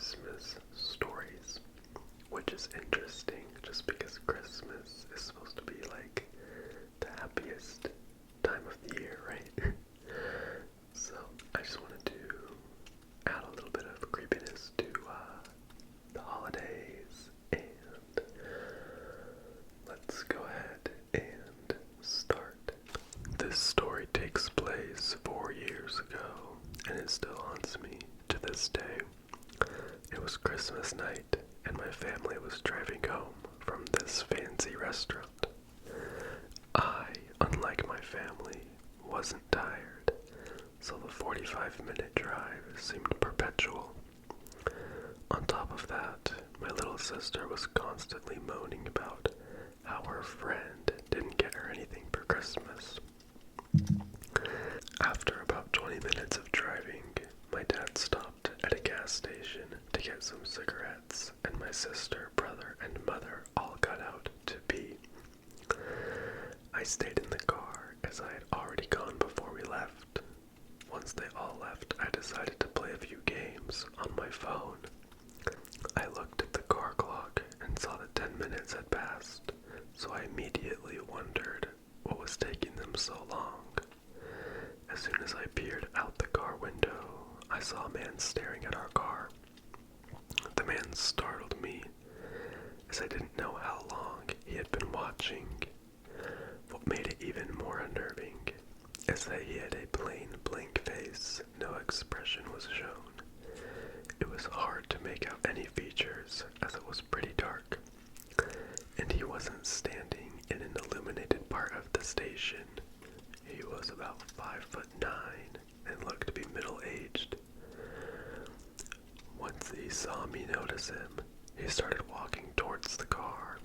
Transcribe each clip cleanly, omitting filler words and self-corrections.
Christmas stories, which is interesting just because Christmas is supposed to be like the happiest time of the year, right? So I just wanted to add a little bit of creepiness to the holidays, and let's go ahead and start. This story takes place 4 years ago, and it still haunts me to this day. It was Christmas night, and my family was driving home from this fancy restaurant. I, unlike my family, wasn't tired, so the 45-minute drive seemed perpetual. On top of that, my little sister was constantly moaning about how her friend didn't get her anything for Christmas. After about 20 minutes of driving, my dad stopped at a gas station to get some cigarettes, and my sister, brother, and mother all got out to pee. I stayed in the car as I had already gone before we left. Once they all left, I decided to play a few games on my phone. I looked at the car clock and saw that 10 minutes had passed, so I immediately wondered what was taking them so long. As soon as I peered out the car window, I saw a man staring at our car. The man startled me, as I didn't know how long he had been watching. What made it even more unnerving is that he had a plain blank face, no expression was shown. It was hard to make out any features as it was pretty dark, and he wasn't standing in an illuminated part of the station. He was about 5'9" and looked to be middle-aged. Once he saw me notice him, he started walking towards the car.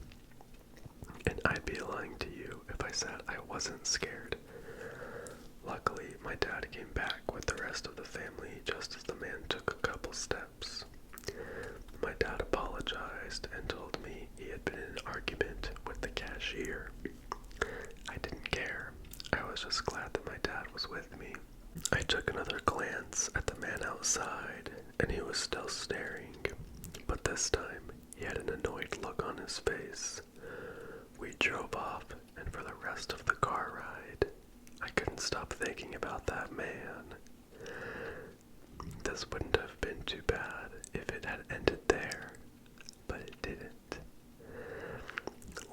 And I'd be lying to you if I said I wasn't scared. Luckily, my dad came back with the rest of the family just as the man took a couple steps. My dad apologized and told me he had been in an argument with the cashier. I didn't care. I was just glad that my dad was with me. I took another glance at the man outside, and he was still staring, but this time he had an annoyed look on his face. We drove off, and for the rest of the car ride, I couldn't stop thinking about that man. This wouldn't have been too bad if it had ended there, but it didn't.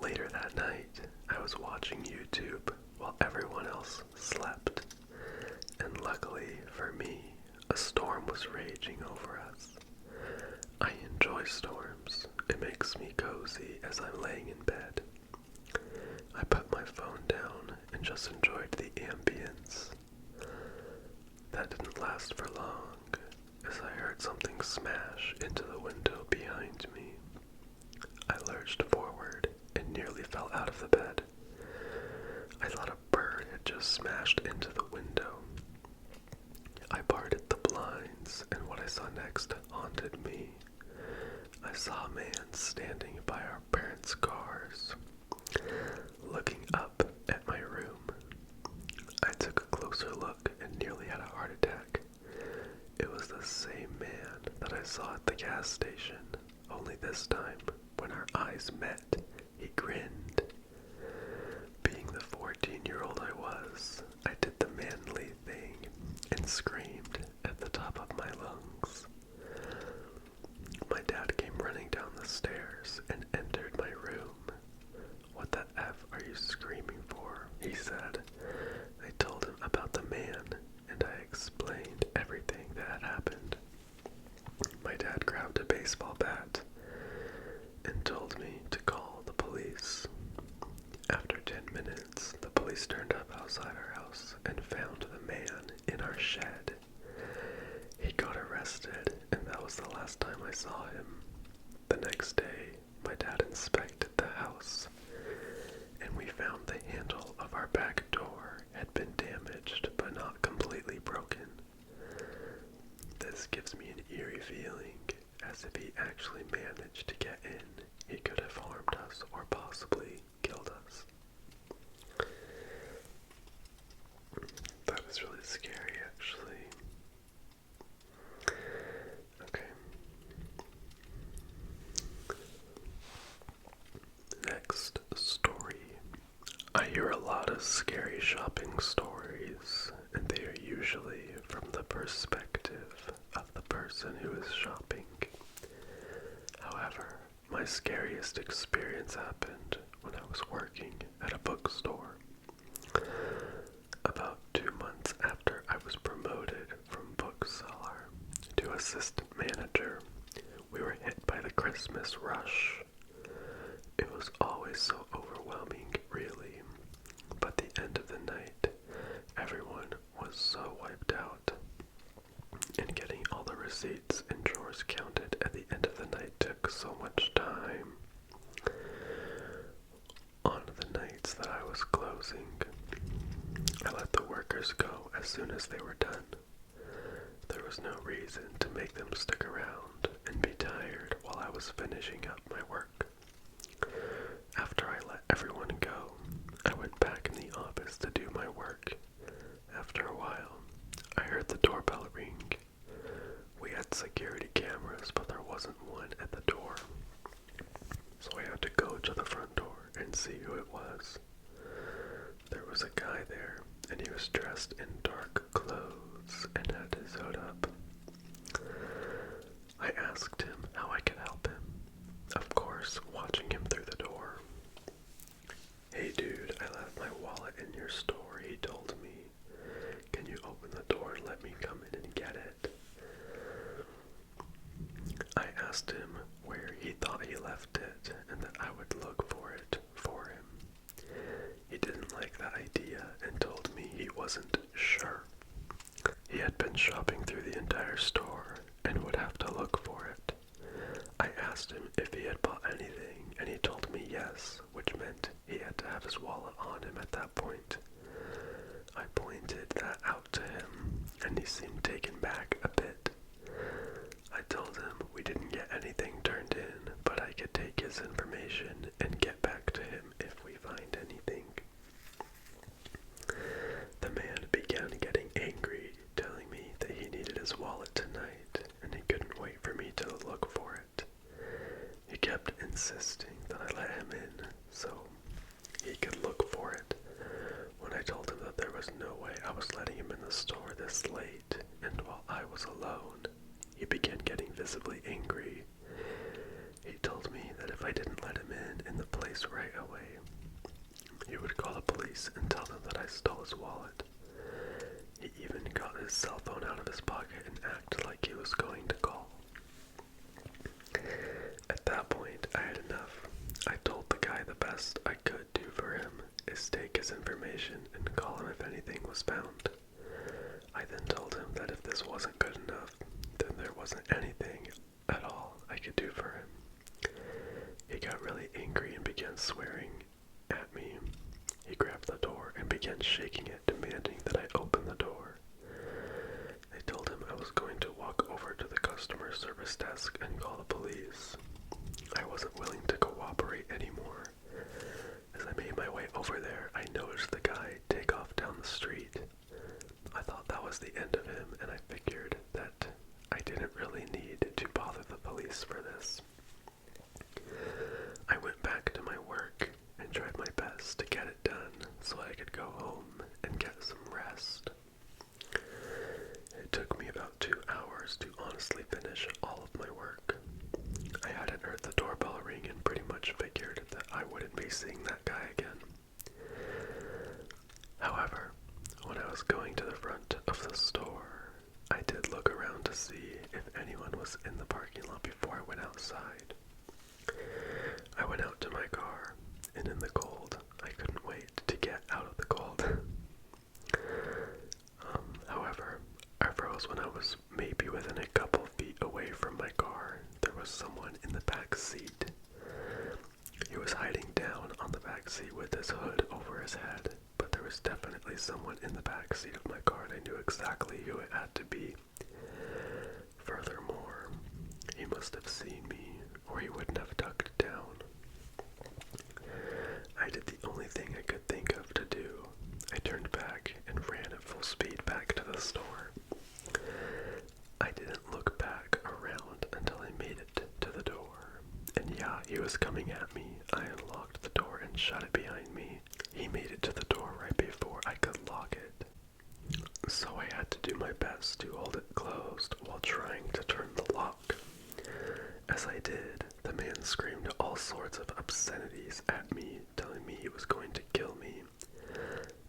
Later that night, I was watching YouTube while everyone else slept, and luckily for me, a storm was raging over us. I enjoy storms. It makes me cozy as I'm laying in bed. I put my phone down and just enjoyed the ambience. That didn't last for long, as I heard something smash into the window behind me. I lurched forward and nearly fell out of the bed. I thought a bird had just smashed into the window. I parted the blinds, and what I saw next haunted me. I saw a man standing by our parents' cars, looking up at my room. I took a closer look and nearly had a heart attack. It was the same man that I saw at the gas station, only this time, when our eyes met, he grinned. Being the 14-year-old I was, I did the manly thing and screamed at the top of my lungs. My dad came running down the stairs and entered my room. "What the F are you screaming for?" he said. I told him about the man, and I explained everything that had happened. My dad grabbed a baseball bat and told me to call the police. After 10 minutes, the police turned up outside our house and found the man in our shed. He got arrested, and that was the last time I saw him. The next day, my dad inspected the house, and we found the handle of our back door had been damaged but not completely broken. This gives me an eerie feeling, as if he actually managed to get in, he could have harmed us or possibly killed us. That was really scary, actually. Okay. However, my scariest experience happened when I was working at a bookstore. About 2 months after I was promoted from bookseller to assistant manager, we were hit by the Christmas rush. It was always so overwhelming, really, but the end of the night, everyone was so wiped out, and getting all the receipts and drawers counted at the end of the night took so much time. On the nights that I was closing, I let the workers go as soon as they were done. There was no reason to make them stick around and be tired while I was finishing up my work. After I let everyone go, I went back in the office to do my work. After a while, I heard the doorbell ring. We had security cameras, but there wasn't one at the door. So I had to go to the front door and see who it was. There was a guy there, and he was dressed in dark clothes and had his hood up. I asked him how I could help him, of course, watching him through the door. "Hey dude, I left my wallet in your store," he told me. "Can you open the door and let me come in and get it?" I asked him where he thought he left it and that I would look for it for him. He didn't like that idea and told me he wasn't sure. He had been shopping through the entire store and would have to look for it. I asked him if he had bought anything, and he told me yes, which meant he had to have his wallet on him at that point. I pointed that out to him, and he seemed taken back a bit. I told him we didn't get anything turned in, but I could take his information and get back to him if we find anything. The man began getting angry, telling me that he needed his wallet tonight, and he couldn't wait for me to look for it. He kept insisting that I let him in, so he could look for it. When I told him that there was no way I was letting him in the store this late, and while I was alone, he began getting visibly angry. He told me that if I didn't let him in the place right away, he would call the police and tell them that I stole his wallet. He even got his cell phone out of his pocket and acted like he was going to call. At that point, I had enough. I told the guy the best I could do for him is take his information and call him if anything was found. I then told him that if this wasn't good enough, then there wasn't anything at all I could do for him. He got really angry and began swearing at me. He grabbed the door and began shaking it, demanding that I open the door. I told him I was going to walk over to the customer service desk and call the police. I wasn't willing to cooperate anymore. As I made my way over there, I noticed the guy take off down the street. I thought that was the end of him, and I figured that I didn't really need to bother the police for this. I went back to my work and tried my best to get it done so I could go home and get some rest. It took me about 2 hours to honestly finish all of my work. I hadn't heard the doorbell ring and pretty much figured that I wouldn't be seeing that guy again. However, when I was going to the front of the store, I did look around to see if anyone was in the parking lot before I went outside. I went out to my car, and in the cold, I couldn't wait to get out of the cold. However, I froze when I was maybe within a couple feet away from my car. There was someone in the back seat. He was hiding down on the back seat with his hood over his head, but there was definitely someone in the back seat of my car, and I knew exactly who it had to be. Furthermore, he must have seen me, or he wouldn't have ducked down. I did the only thing I could think of to do. I turned back and ran at full speed back to the store. I didn't look back around until I made it to the door. And yeah, he was coming at me. I unlocked the door and shut it behind me. He made it to the door right before I could lock it. So I had to do my best to hold it closed while trying to turn the lock. As I did, The man screamed all sorts of obscenities at me, telling me he was going to kill me.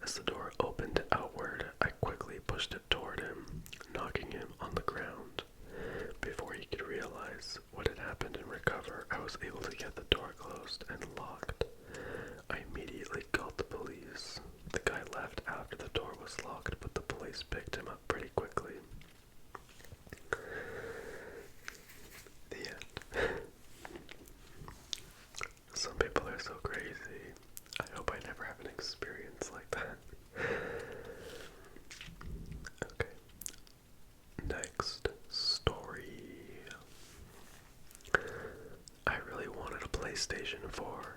As the door opened outward, I quickly pushed it toward him, knocking him on the ground. Before he could realize what had happened and recover, I was able to get the door closed and locked. I immediately called the police. The guy left after the door was locked, but the police picked him up pretty quickly. The end. Some people are so crazy. I hope I never have an experience like that. Okay. Next story. I really wanted a PlayStation 4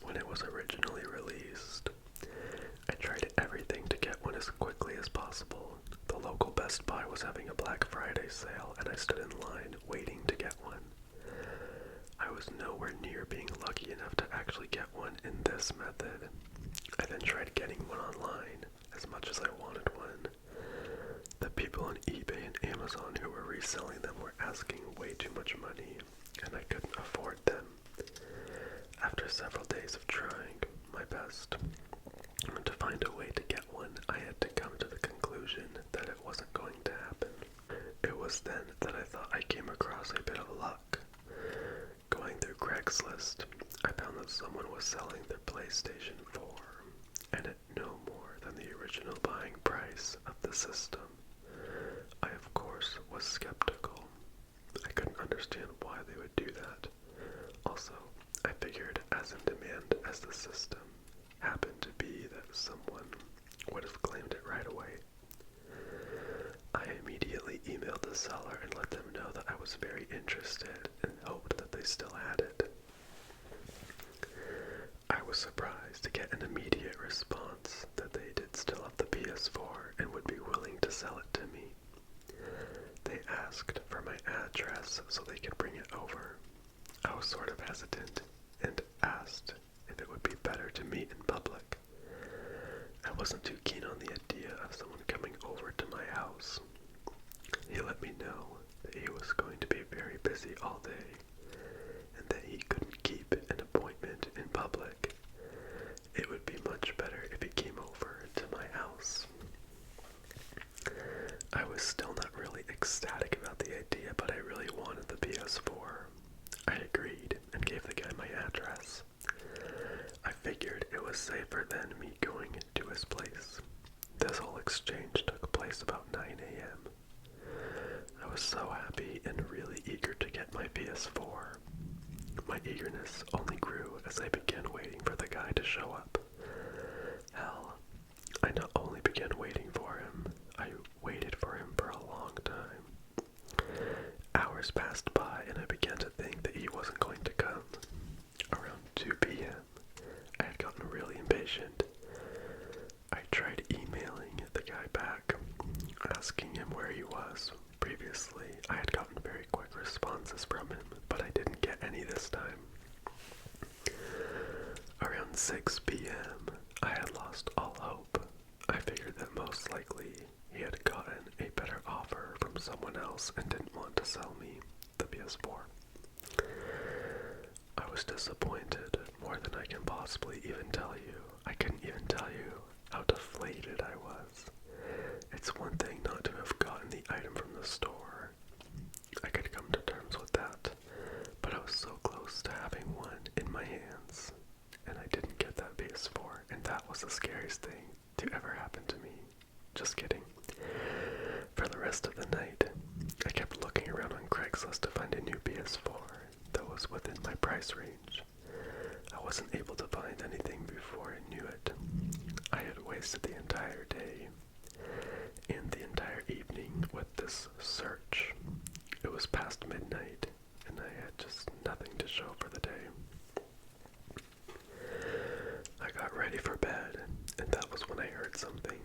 when it was originally released. I tried everything to get one as quickly as possible. The local Best Buy was having a Black Friday sale, and I stood in line waiting to get one. I was nowhere near being lucky enough to actually get one in this method. I then tried getting one online, as much as I wanted one. The people on eBay and Amazon who were reselling them were asking way too much money, and I couldn't afford them. After several days of trying my best to find a way to get one, I had to come to the conclusion that it wasn't going to happen. It was then that I thought I came across a bit of luck. Going through Craigslist, I found that someone was selling their PlayStation 4, and at no more than the original buying price of the system. I, of course, was skeptical. I couldn't understand why they would do that. Also, I figured as in demand as the system happened to be that someone would have claimed it right away. I immediately emailed the seller and let them know that I was very interested and hoped that they still had it. I was surprised to get an immediate response that they did still have the PS4 and would be willing to sell it to me. They asked for my address so they could bring it over. I was sort of hesitant and asked if it would be better to meet in public. I wasn't too keen on the idea of someone coming over to my house. He let me know that he was going to be very busy all day and that he couldn't keep an appointment in public. It would be much better if he came over to my house. I was still not really ecstatic about the idea, but I really wanted the PS4. I agreed and gave the guy my address. I figured it was safer than me going to his place. This whole exchange took place about 9 a.m. I was so happy and really eager to get my PS4. My eagerness only grew as I began waiting for the guy to show up. Hell, I not only began waiting for him, I waited for him for a long time. Hours passed by and I began to think that he wasn't going to come. Around 2 p.m., I had gotten really impatient. I tried emailing the guy back, asking him where he was. Previously, I had gotten very quick responses from him, but I didn't get any this time. Around 6 p.m., I had lost all hope. I figured that most likely he had gotten a better offer from someone else and didn't want to sell me the PS4. I was disappointed more than I can possibly even tell you. I couldn't even tell you how deflated I was. It's one thing not to have gotten the item from the store. I could come to terms with that, but I was so close to having one in my hands, and I didn't get that PS4, and that was the scariest thing to ever happen to me. Just kidding. For the rest of the night, I kept looking around on Craigslist to find a new PS4 that was within my price range. I wasn't able to find anything before I knew it. I had wasted the entire day and the entire evening with this search. It was past midnight, and I had just nothing to show for the day. I got ready for bed, and that was when I heard something.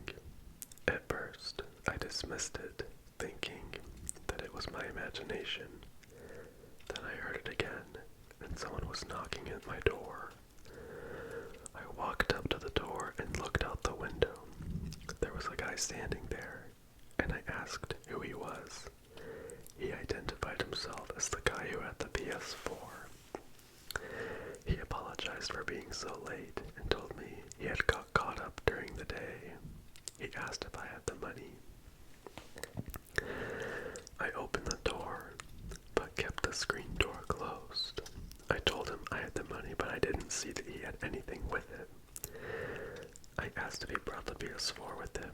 At first, I dismissed it, thinking that it was my imagination. Then I heard it again, and someone was knocking at my door. I walked up to the door and looked out the window. There was a guy standing there, and I asked who he was. He identified himself as the guy who had the PS4. apologized for being so late and told me he had got caught up during the day. He asked if I had the money. I opened the door, but kept the screen door closed. I told him I had the money, but I didn't see that he had anything with it. I asked if he brought the PS4 with him.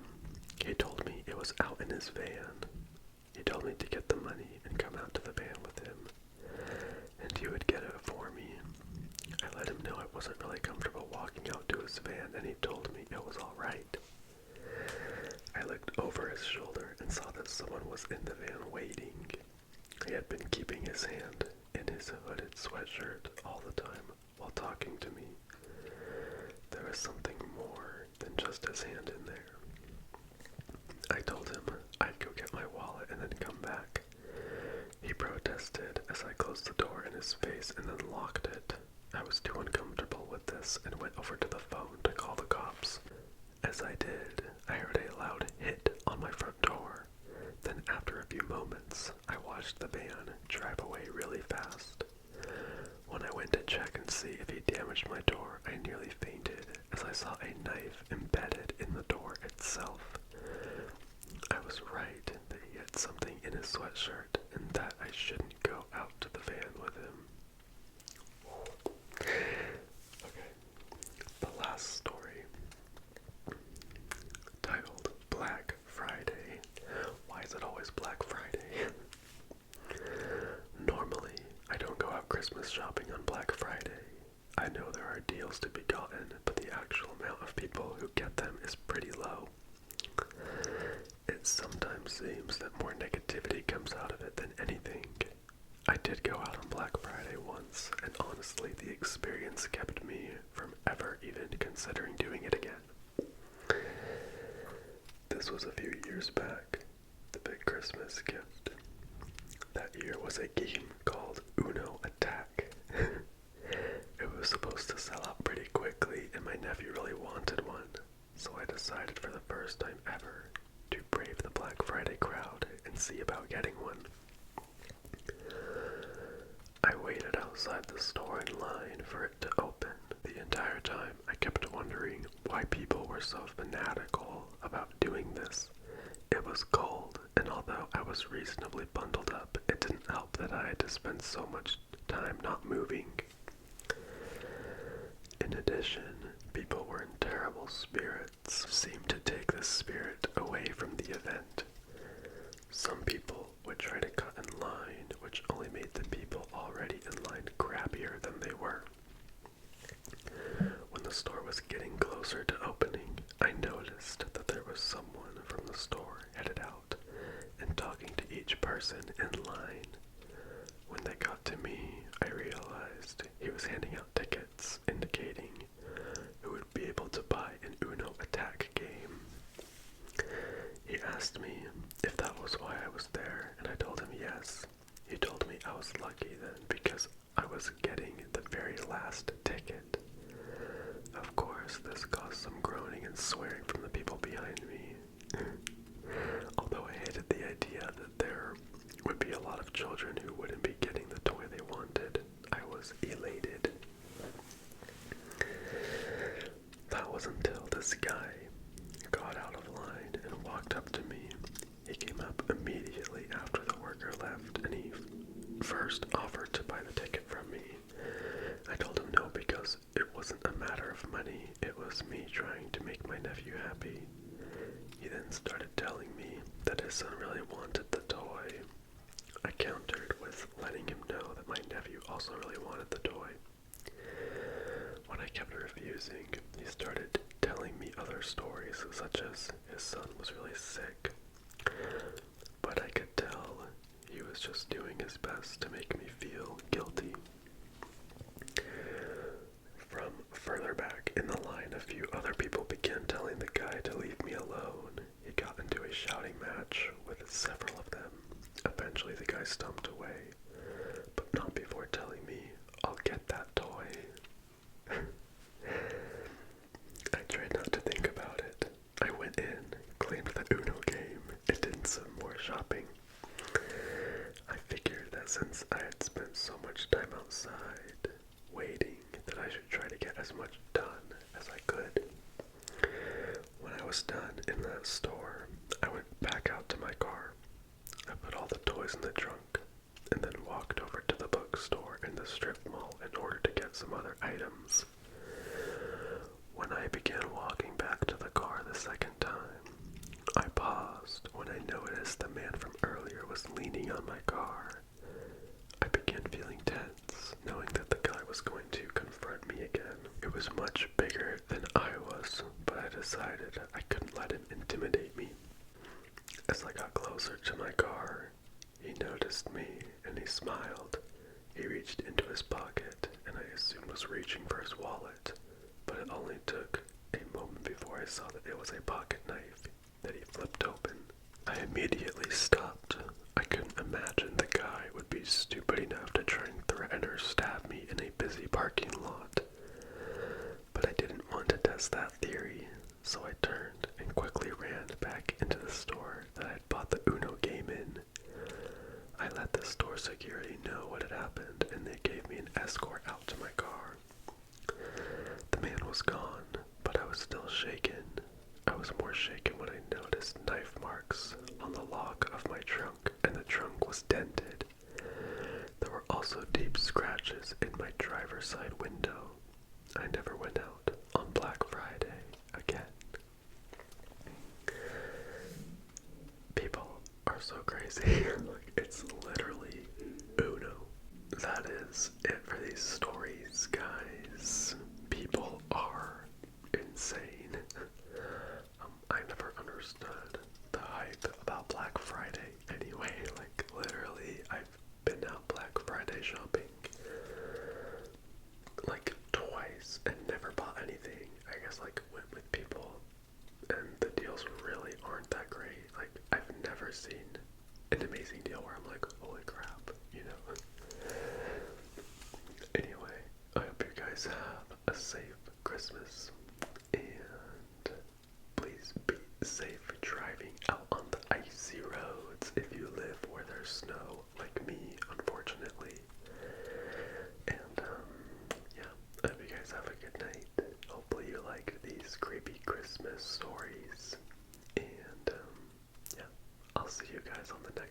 He told me it was out in his van. He told me to get the money and come out to the van with him, and he would get it for me. I let him know I wasn't really comfortable walking out to his van, and he told me it was alright. I looked over his shoulder and saw that someone was in the van waiting. He had been keeping his hand in his hooded sweatshirt all the time while talking to me. There was something more than just his hand in there. I told him I'd go get my wallet and then come back. He protested as I closed the door in his face and then locked it. I was too uncomfortable with this and went over to the phone to call the cops. As I did, I heard a loud hit on my front door. Then after a few moments, I watched the van drive away really fast. When I went to check and see if he damaged my door, I nearly fainted as I saw a knife embedded in the door itself. I was right that he had something in his sweatshirt and that I shouldn't go out to the van with him. Okay, the last story, titled Black Friday. Why is it always Black Friday? Normally, I don't go out Christmas shopping on Black Friday. I know there are deals to be gotten, but the actual amount of people who get them is pretty low. It sometimes seems that more negativity comes out of it than anything. I did go out on Black Friday once, and honestly, the experience kept me from ever even considering doing it again. This was a few years back, the big Christmas gift. That year was a game called Uno Attack. It was supposed to sell out pretty quickly, and my nephew really wanted one, so I decided for the first time ever to brave the Black Friday crowd and see about getting one. I waited outside the store in line for it to open. The entire time, I kept wondering why people were so fanatical about doing this. It was cold, and although I was reasonably bundled up, it didn't help that I had to spend so much time not moving. In addition, people were in terrible spirits, seemed to take the spirit away from the event. Some people would try to cut in line, which only made the people already in line crappier than they were. When the store was getting closer to opening, I noticed that there was someone from the store headed out and talking to each person in line. When they got to me, I realized he was handing out tickets indicating who would be able to buy an Uno Attack game. He asked me if that was why I was there, and I told him yes. He told me I was lucky then because I was getting the very last ticket. Of course, this caused some groaning and swearing from the people behind me. Although I hated the idea that there would be a lot of children who wouldn't be getting the toy they wanted, I was elated. That was until this guy got out of line and walked up to me. He came up immediately after the worker left, and he first offered to buy the ticket from me. I told him no because it wasn't a matter of money, it was me trying to make my nephew happy. He then started telling me that his son really wanted the toy. I countered with letting him know that my nephew also really wanted the toy. When I kept refusing, he started telling me other stories, such as his son was really sick. But I could tell he was just doing his best to make me feel guilty. From further back in the line, a few other people began telling the guy to leave me alone. He got into a shouting match with several of them. Eventually the guy stumped away, but not before telling me, "I'll get that toy." I tried not to think about it. I went in, claimed the Uno game, and did some more shopping. I figured that since I had spent so much time outside waiting, that I should try to get as much done as I could. When I was done in that store, I went back out to my car. I put all the toys in the trunk, and then walked over to the bookstore in the strip mall in order to get some other items. When I began walking back to the car the second time, I paused when I noticed the man from earlier was leaning on my car. I began feeling tense, knowing that the guy was going to confront me again. It was much bigger than I was, but I decided I couldn't let him intimidate me. As I got closer to my car, he noticed me and he smiled. He reached into his pocket and I assumed was reaching for his wallet, but it only took a moment before I saw that it was a pocket knife that he flipped open. I immediately stopped. I couldn't imagine the guy would be stupid enough to try and threaten or stab me in a busy parking lot. But I didn't want to test that theory, so I turned and quickly ran back into the store that I had bought the Uno game in. I let the store security know what had happened, and they gave me an escort out to my car. The man was gone, but I was still shaken. I was more shaken when I noticed knife marks on the lock of my trunk, and the trunk was dented. There were also deep scratches in my driver's side window. I never went out on Black Friday again. People are so crazy. Like, it's literally Uno. That is it for these stories, guys. People are insane. I never understood the hype about Black Friday anyway. Like, literally, I've been out Black Friday shopping like twice and never bought anything. I guess like went with people and the deals really aren't that great. Like, I've never seen an amazing deal where I'm like, holy crap, you know. Anyway, I hope you guys have a safe Christmas, and please be safe driving out on the icy roads if you live where there's snow, like me, unfortunately. And, yeah, I hope you guys have a good night. Hopefully you like these creepy Christmas stories. And, yeah, I'll see you guys on the next